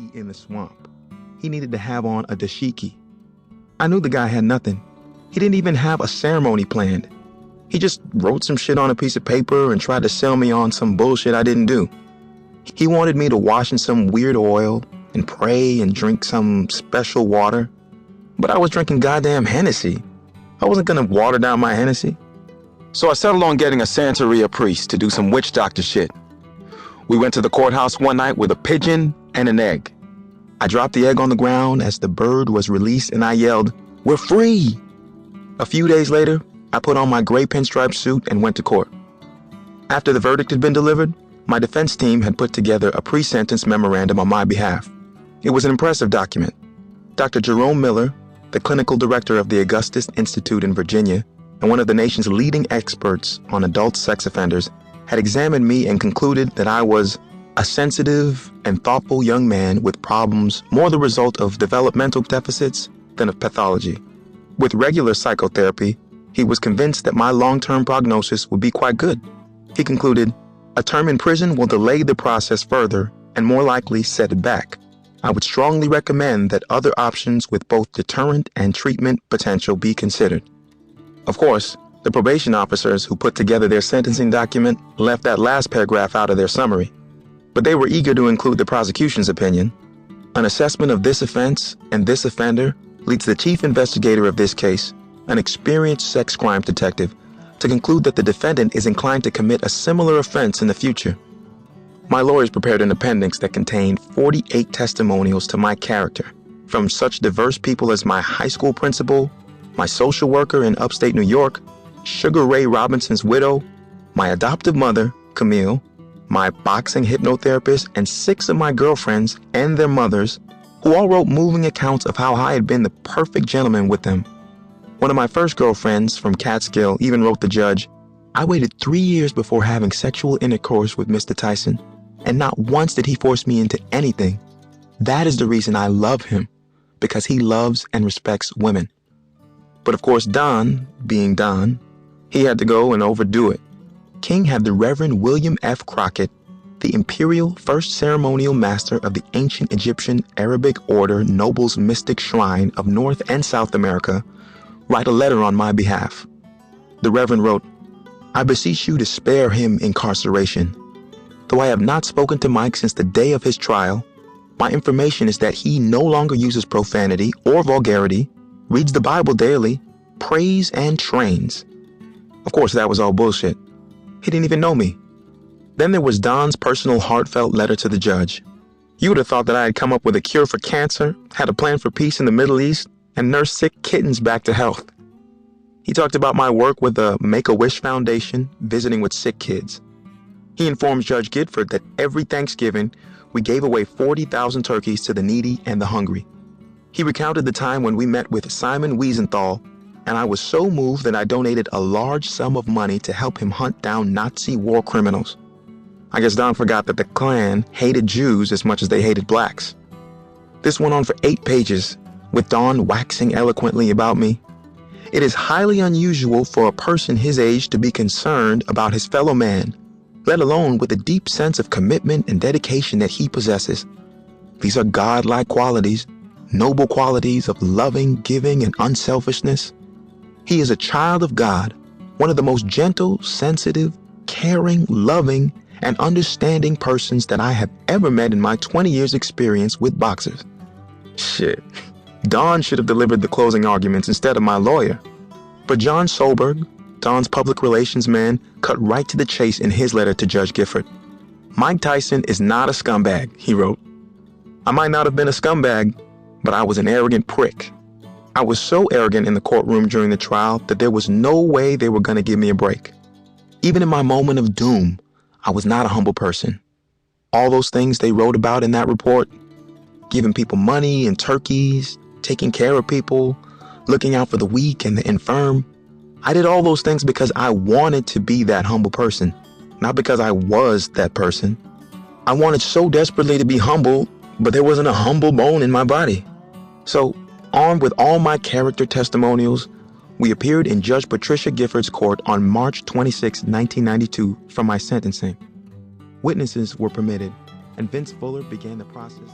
be in the swamp. He needed to have on a dashiki. I knew the guy had nothing. He didn't even have a ceremony planned. He just wrote some shit on a piece of paper and tried to sell me on some bullshit I didn't do. He wanted me to wash in some weird oil and pray and drink some special water. But I was drinking goddamn Hennessy. I wasn't gonna water down my Hennessy. So I settled on getting a Santeria priest to do some witch doctor shit. We went to the courthouse one night with a pigeon and an egg. I dropped the egg on the ground as the bird was released and I yelled, "We're free!" A few days later, I put on my gray pinstripe suit and went to court. After the verdict had been delivered, my defense team had put together a pre-sentence memorandum on my behalf. It was an impressive document. Dr. Jerome Miller, the clinical director of the Augustus Institute in Virginia and one of the nation's leading experts on adult sex offenders, had examined me and concluded that I was a sensitive and thoughtful young man with problems more the result of developmental deficits than of pathology. With regular psychotherapy, he was convinced that my long-term prognosis would be quite good. He concluded, a term in prison will delay the process further and more likely set it back. I would strongly recommend that other options with both deterrent and treatment potential be considered. Of course, the probation officers who put together their sentencing document left that last paragraph out of their summary, but they were eager to include the prosecution's opinion. An assessment of this offense and this offender leads the chief investigator of this case, an experienced sex crime detective, to conclude that the defendant is inclined to commit a similar offense in the future. My lawyers prepared an appendix that contained 48 testimonials to my character, from such diverse people as my high school principal, my social worker in upstate New York, Sugar Ray Robinson's widow, my adoptive mother, Camille, my boxing hypnotherapist, and 6 of my girlfriends and their mothers, who all wrote moving accounts of how I had been the perfect gentleman with them. One of my first girlfriends from Catskill even wrote the judge, "I waited 3 years before having sexual intercourse with Mr. Tyson, and not once did he force me into anything. That is the reason I love him, because he loves and respects women." But of course, Don, being Don, he had to go and overdo it. King had the Reverend William F. Crockett, the imperial first ceremonial master of the ancient Egyptian Arabic order Nobles Mystic Shrine of North and South America, write a letter on my behalf. The Reverend wrote, "I beseech you to spare him incarceration. Though I have not spoken to Mike since the day of his trial, my information is that he no longer uses profanity or vulgarity, reads the Bible daily, prays, and trains." Of course, that was all bullshit. He didn't even know me. Then there was Don's personal heartfelt letter to the judge. You would have thought that I had come up with a cure for cancer, had a plan for peace in the Middle East, and nursed sick kittens back to health. He talked about my work with the Make-A-Wish Foundation, visiting with sick kids. He informed Judge Gidford that every Thanksgiving, we gave away 40,000 turkeys to the needy and the hungry. He recounted the time when we met with Simon Wiesenthal, and I was so moved that I donated a large sum of money to help him hunt down Nazi war criminals. I guess Don forgot that the Klan hated Jews as much as they hated blacks. This went on for 8 pages, with Don waxing eloquently about me. It is highly unusual for a person his age to be concerned about his fellow man, let alone with the deep sense of commitment and dedication that he possesses. These are godlike qualities, noble qualities of loving, giving, and unselfishness. He is a child of God, one of the most gentle, sensitive, caring, loving, and understanding persons that I have ever met in my 20 years experience with boxers. Shit. Don should have delivered the closing arguments instead of my lawyer. But John Solberg, Don's public relations man, cut right to the chase in his letter to Judge Gifford. "Mike Tyson is not a scumbag," he wrote. "I might not have been a scumbag, but I was an arrogant prick. I was so arrogant in the courtroom during the trial that there was no way they were going to give me a break. Even in my moment of doom, I was not a humble person. All those things they wrote about in that report, giving people money and turkeys, taking care of people, looking out for the weak and the infirm, I did all those things because I wanted to be that humble person, not because I was that person. I wanted so desperately to be humble, but there wasn't a humble bone in my body. So, armed with all my character testimonials, we appeared in Judge Patricia Gifford's court on March 26, 1992, for my sentencing. Witnesses were permitted, and Vince Fuller began the process.